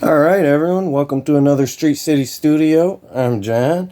Alright everyone, welcome to another Street City Studio. I'm John,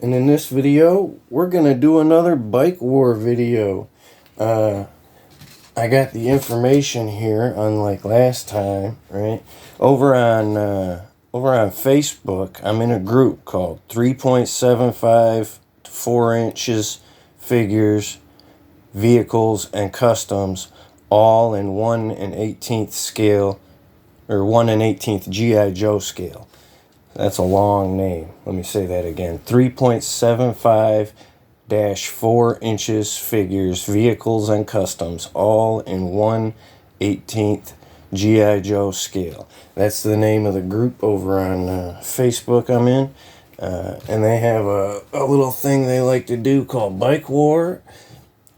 and in this video we're going to do another bike war video. I got the information here, unlike last time, right? Over on Facebook, I'm in a group called 3.75 to 4 inches figures, vehicles, and customs, all in 1 1/18 scale, or 1 1/18 G.I. Joe scale. That's a long name. Let me say that again. 3.75-4 inches figures, vehicles, and customs, all in 1 1/18 G.I. Joe scale. That's the name of the group over on Facebook I'm in. And they have a little thing they like to do called Bike War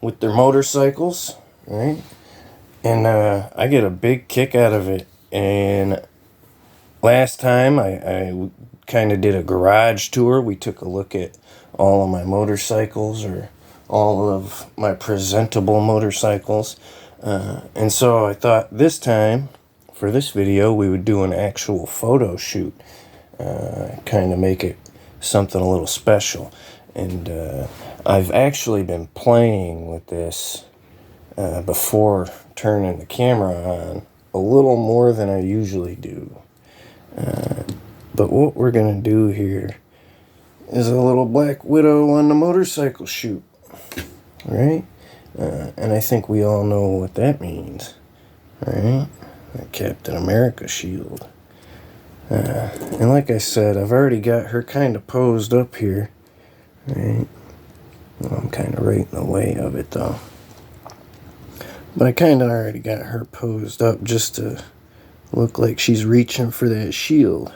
with their motorcycles, right? And I get a big kick out of it. And last time I kind of did a garage tour. We took a look at all of my motorcycles, or all of my presentable motorcycles. And so I thought this time, for this video, we would do an actual photo shoot. Kind of make it something a little special. And I've actually been playing with this before turning the camera on a little more than I usually do. But what we're going to do here is a little Black Widow on the motorcycle shoot, right? And I think we all know what that means, right? The Captain America shield. And like I said, I've already got her kind of posed up here, right? Well, I'm kind of right in the way of it, though. But I kind of already got her posed up just to look like she's reaching for that shield.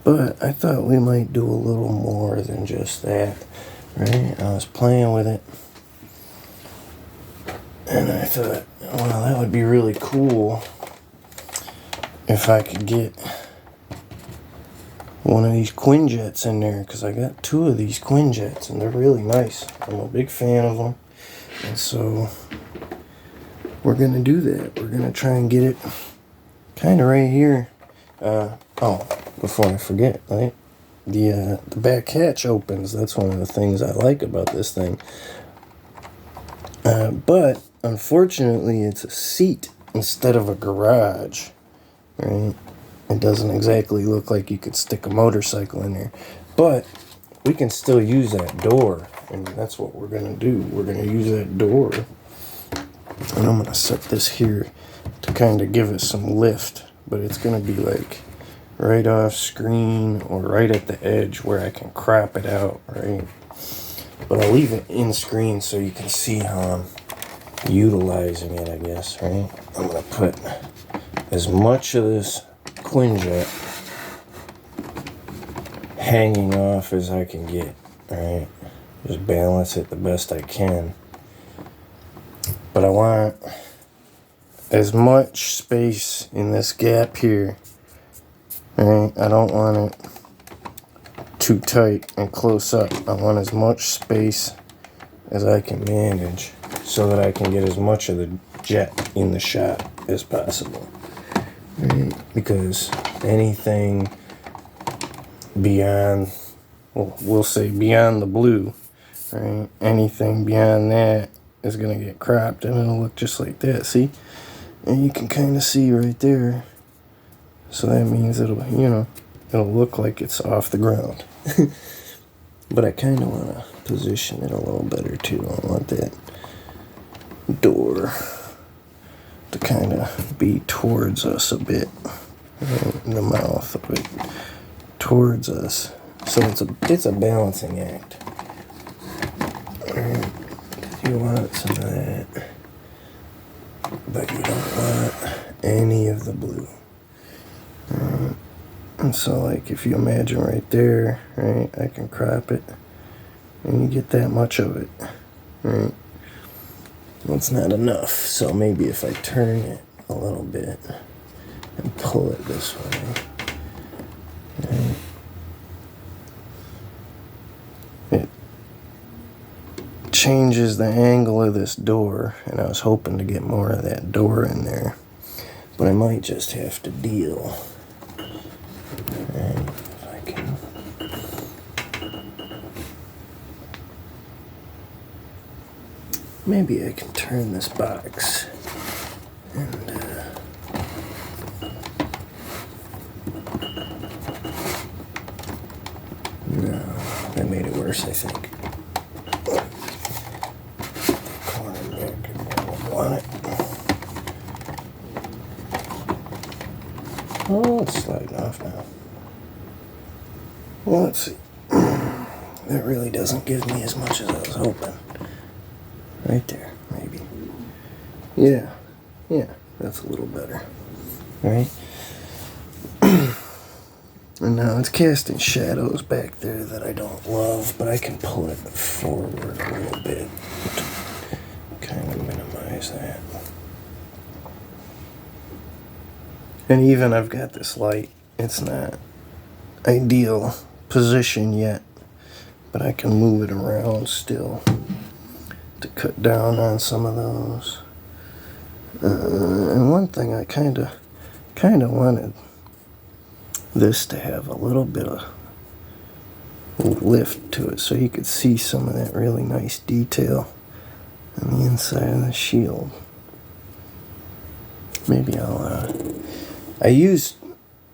But I thought we might do a little more than just that, right? I was playing with it, and I thought, well, that would be really cool if I could get one of these Quinjets in there, because I got 2 of these Quinjets, and they're really nice. I'm a big fan of them, and so we're going to do that. We're going to try and get it kind of right here. Oh, before I forget, right? The back hatch opens. That's one of the things I like about this thing. But unfortunately, it's a seat instead of a garage, right? It doesn't exactly look like you could stick a motorcycle in there. But we can still use that door, and that's what we're going to do. We're going to use that door. And I'm going to set this here to kind of give it some lift. But it's going to be like right off screen or right at the edge where I can crop it out, right? But I'll leave it in screen so you can see how I'm utilizing it, I guess, right? I'm going to put as much of this Quinjet hanging off as I can get, right? Just balance it the best I can. But I want as much space in this gap here, right? I don't want it too tight and close up. I want as much space as I can manage so that I can get as much of the jet in the shot as possible, right? Because anything beyond, well, we'll say beyond the blue, right? Anything beyond that is going to get cropped, and it'll look just like that, see? And you can kind of see right there. So that means it'll, it'll look like it's off the ground. But I kind of want to position it a little better too. I want that door to kind of be towards us a bit. In the mouth of it towards us. So it's a balancing act. You want some of that, but you don't want any of the blue. And so, like, if you imagine right there, right, I can crop it, and you get that much of it, right? Well, it's not enough, so maybe if I turn it a little bit and pull it this way, right? It changes the angle of this door, and I was hoping to get more of that door in there. But I might just have to deal. And if I can. Maybe I can turn this box and no, that made it worse, I think. Corner back, I don't want it. Oh, it's sliding off now. Well, let's see. That really doesn't give me as much as I was hoping. Right there, maybe. Yeah, that's a little better. Right? And now it's casting shadows back there that I don't love, but I can pull it forward a little bit to kind of minimize that. And even I've got this light, it's not ideal position yet, but I can move it around still to cut down on some of those. And one thing I kind of wanted this to have a little bit of lift to it so you could see some of that really nice detail on the inside of the shield. Maybe I used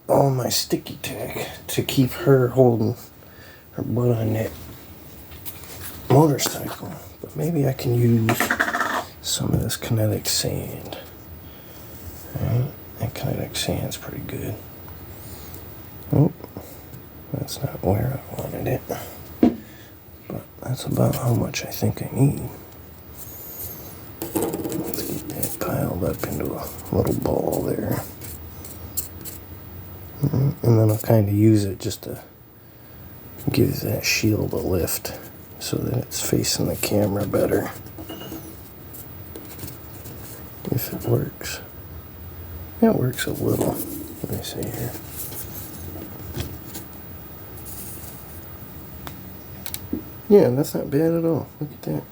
all my sticky tack to keep her holding her butt on that motorcycle, but maybe I can use some of this kinetic sand. Right? That kinetic sand's pretty good. Oh, that's not where I wanted it, but that's about how much I think I need. Let's get that piled up into a little ball there. And then I'll kind of use it just to give that shield a lift so that it's facing the camera better. If it works. It works a little. Let me see here. Yeah, that's not bad at all. Look at that.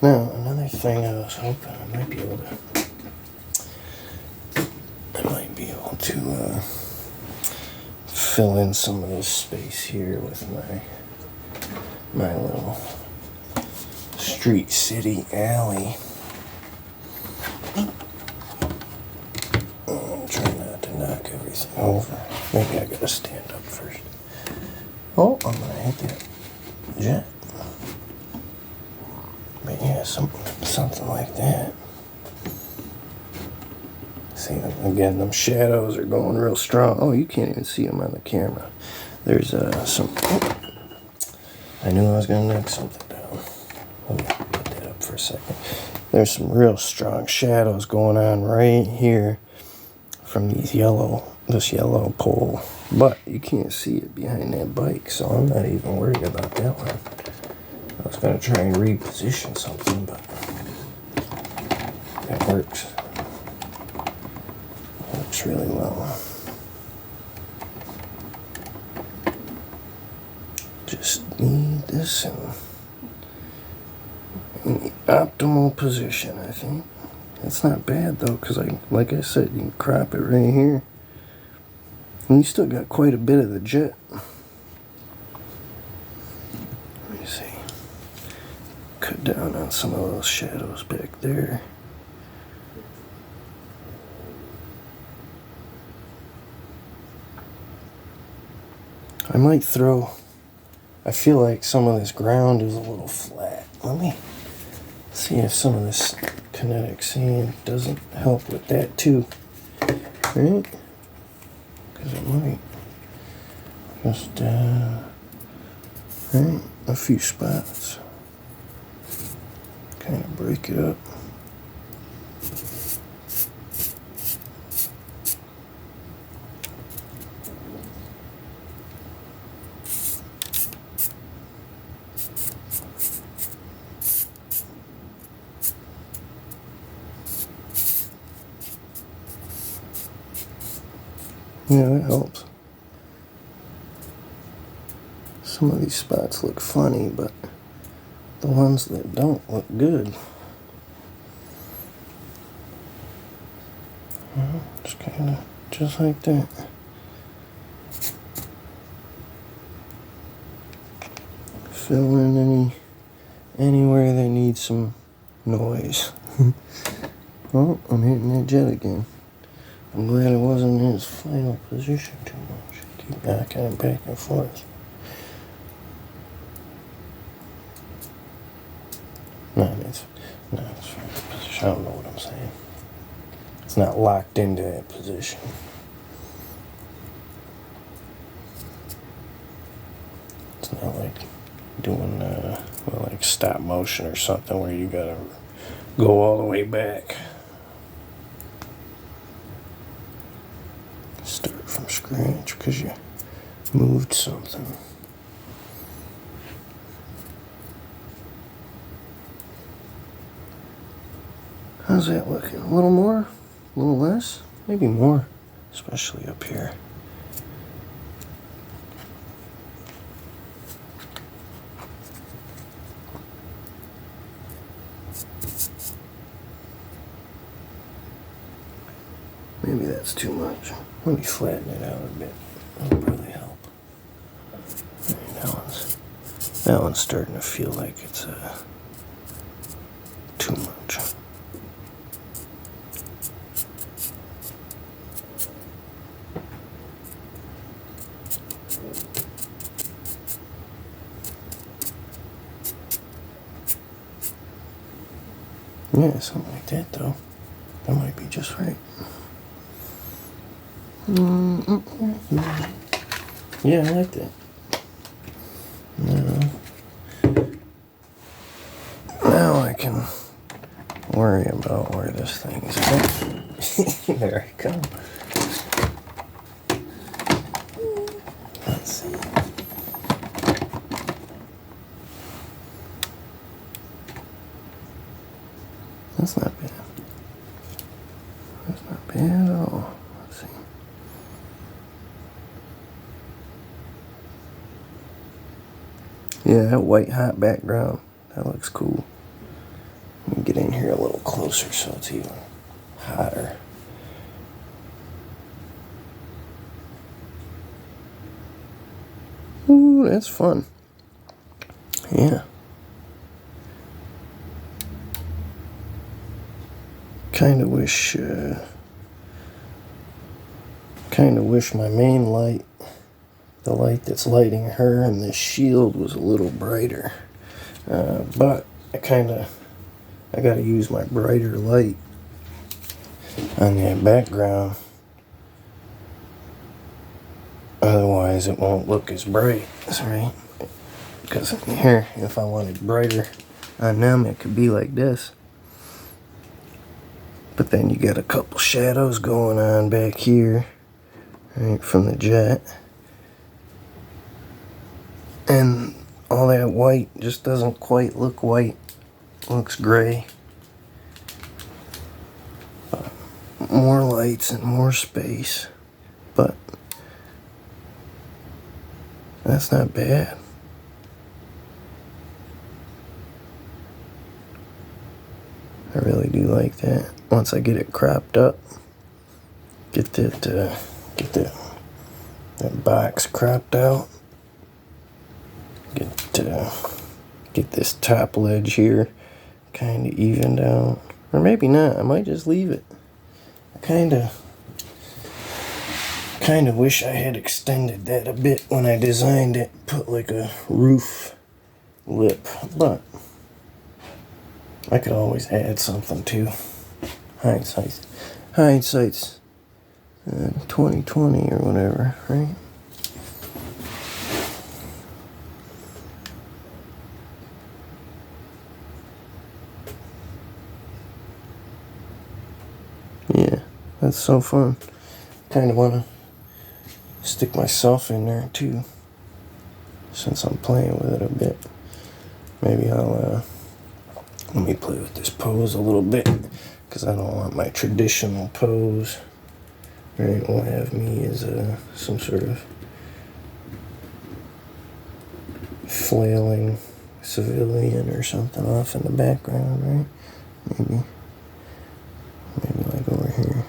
Now, another thing I was hoping I might be able to fill in some of this space here with my little street city alley. Try not to knock everything over. Maybe I gotta stand up first. Oh, I'm gonna hit that jet. But yeah, something like that. See them again, them shadows are going real strong. Oh, you can't even see them on the camera. There's some. Oh, I knew I was gonna knock something down. Let me put that up for a second. There's some real strong shadows going on right here from this yellow pole. But you can't see it behind that bike, so I'm not even worried about that one. I was gonna try and reposition something, but that works. Works really well. Just need this in the optimal position, I think. It's not bad though, because like I said, you can crop it right here. And you still got quite a bit of the jet. Let me see. Cut down on some of those shadows back there. I might throw. I feel like some of this ground is a little flat. Let me see if some of this kinetic sand doesn't help with that too. Right? Because it might. Just, right? A few spots. Kind of break it up. Yeah, that helps. Some of these spots look funny, but the ones that don't look good. Just kind of, just like that. Fill in anywhere that needs some noise. Oh, I'm hitting that jet again. I'm glad it wasn't in its final position too much. Keep knocking it back and forth. No, it's final position. I don't know what I'm saying. It's not locked into that position. It's not like doing like stop motion or something where you gotta go all the way back. Start from scratch because you moved something. How's that looking? A little more? A little less? Maybe more, especially up here. Maybe that's too much. Let me flatten it out a bit. That'll probably help. That one's starting to feel like it's too much. Yeah, something like that though. That might be just right. Yeah, I like that. Now I can worry about where this thing's at. There I go. Let's see. That's not bad. That's not bad at all. Let's see. Yeah, that white hot background, that looks cool. Let me get in here a little closer so it's even hotter. Ooh, that's fun. Yeah. Kind of wish my main light, the light that's lighting her and the shield, was a little brighter. But I gotta use my brighter light on that background. Otherwise it won't look as bright, that's right. Because here, if I wanted brighter on them, it could be like this. But then you got a couple shadows going on back here, right, from the jet. And all that white just doesn't quite look white. It looks gray. But more lights and more space. But that's not bad. I really do like that. Once I get it cropped up, get that box cropped out, get this top ledge here kind of evened out, or maybe not. I might just leave it. I kind of wish I had extended that a bit when I designed it, put like a roof lip, but I could always add something too. Hindsight's 2020 or whatever, right? Yeah, that's so fun. Kind of want to stick myself in there too, since I'm playing with it a bit. Maybe I'll let me play with this pose a little bit, because I don't want my traditional pose. Right, we'll have me as some sort of flailing civilian or something off in the background, right? Maybe like over here.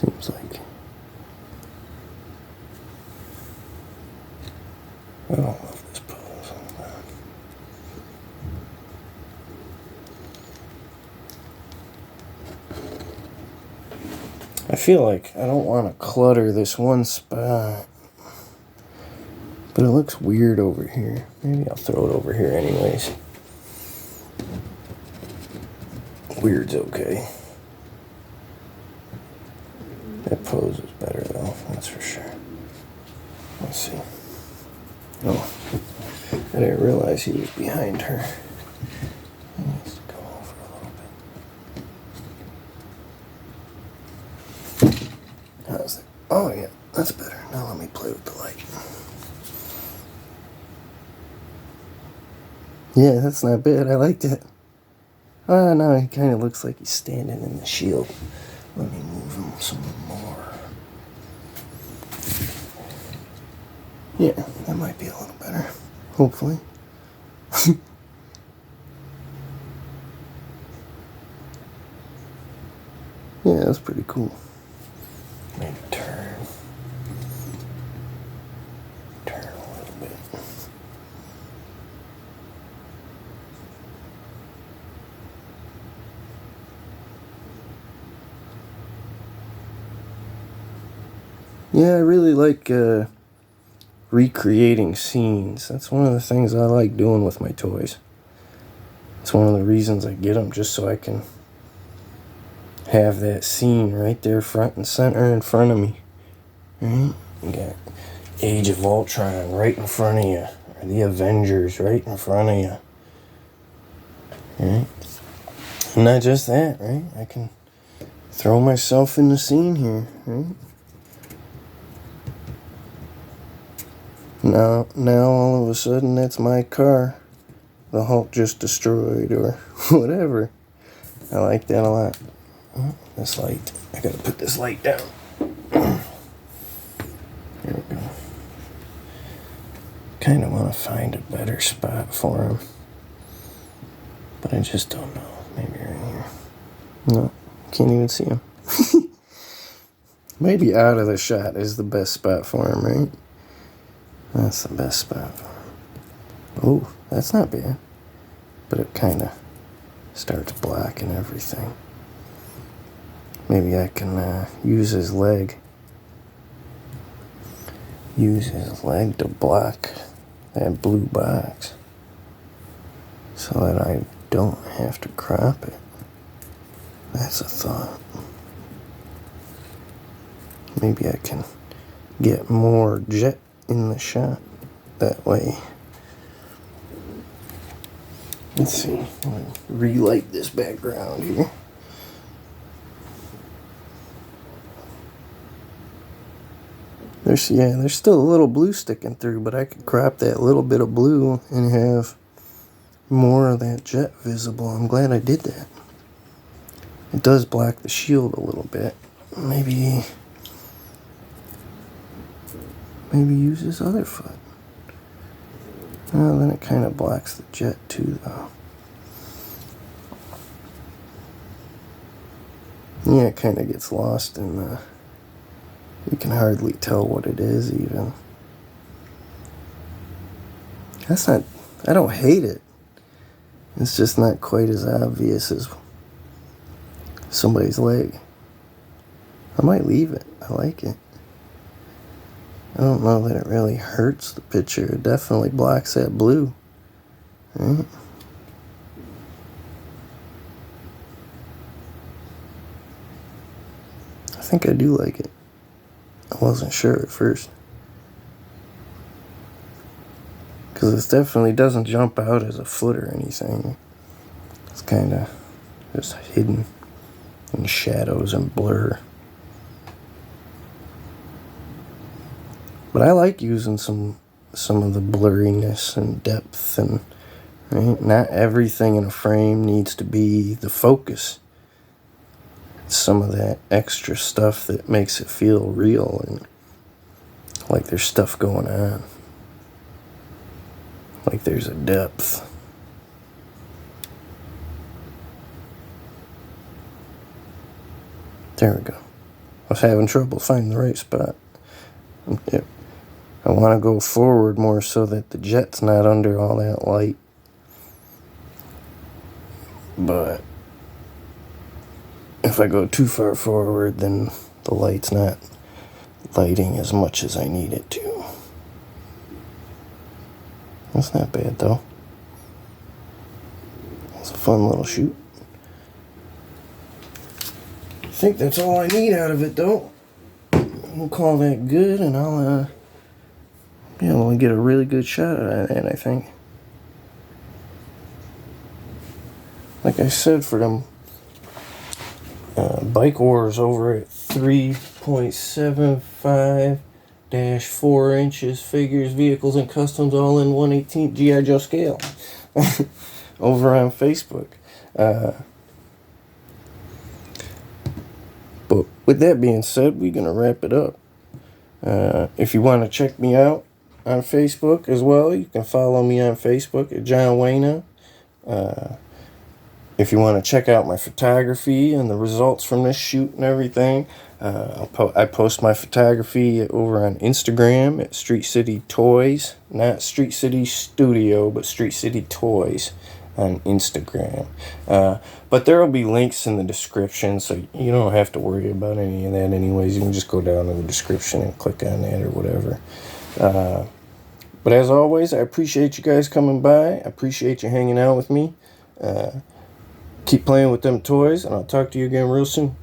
Seems like. I don't love this pose. I feel like I don't want to clutter this one spot. But it looks weird over here. Maybe I'll throw it over here anyways. Weird's okay. That pose is better though, that's for sure. Let's see. Oh, I didn't realize he was behind her. He needs to go over a little bit. How's that? Oh yeah, that's better. Now let me play with the light. Yeah, that's not bad. I liked it. Oh no, he kind of looks like he's standing in the shield. Let me move him some more. Yeah, that might be a little better. Hopefully. Yeah, that's pretty cool. Maybe turn a little bit. Yeah, I really like recreating scenes. That's one of the things I like doing with my toys. It's one of the reasons I get them, just so I can have that scene right there front and center in front of me. Right? You got Age of Ultron right in front of you, or the Avengers right in front of you. Right? And not just that, right? I can throw myself in the scene here, right? Now all of a sudden that's my car the Hulk just destroyed, or whatever. I like that a lot. Oh, this light. I gotta put this light down. There we go. Kind of want to find a better spot for him, but I just don't know. Maybe right here. No, can't even see him. Maybe out of the shot is the best spot for him, right? That's the best spot for him. Oh, that's not bad. But it kind of starts blocking everything. Maybe I can use his leg. Use his leg to block that blue box, so that I don't have to crop it. That's a thought. Maybe I can get more jet in the shot that way. Let's see. I'm gonna relight this background here. There's still a little blue sticking through, but I could crop that little bit of blue and have more of that jet visible. I'm glad I did that. It does block the shield a little bit. Maybe use his other foot. Well, then it kind of blocks the jet too, though. Yeah, it kind of gets lost in the... You can hardly tell what it is, even. That's not... I don't hate it. It's just not quite as obvious as somebody's leg. I might leave it. I like it. I don't know that it really hurts the picture. It definitely blocks that blue. Right? I think I do like it. I wasn't sure at first. Because it definitely doesn't jump out as a foot or anything. It's kind of just hidden in shadows and blur. But I like using some of the blurriness and depth, and right? Not everything in a frame needs to be the focus. It's some of that extra stuff that makes it feel real and like there's stuff going on. Like there's a depth. There we go. was having trouble finding the right spot. I want to go forward more so that the jet's not under all that light. But if I go too far forward, then the light's not lighting as much as I need it to. That's not bad though. It's a fun little shoot. I think that's all I need out of it though. We'll call that good, and I'll be able to get a really good shot at that, I think. Like I said, for them bike wars over at 3.75-4 inches, figures, vehicles, and customs, all in 1/18 G.I. Joe scale. Over on Facebook. But with that being said, we're going to wrap it up. If you want to check me out on Facebook as well, you can follow me on Facebook at John Wayna. If you want to check out my photography and the results from this shoot and everything, I post my photography over on Instagram at Street City Toys. Not Street City Studio, but Street City Toys on Instagram. But there will be links in the description, so you don't have to worry about any of that anyways. You can just go down to the description and click on that or whatever. But as always, I appreciate you guys coming by. I appreciate you hanging out with me. Keep playing with them toys, and I'll talk to you again real soon.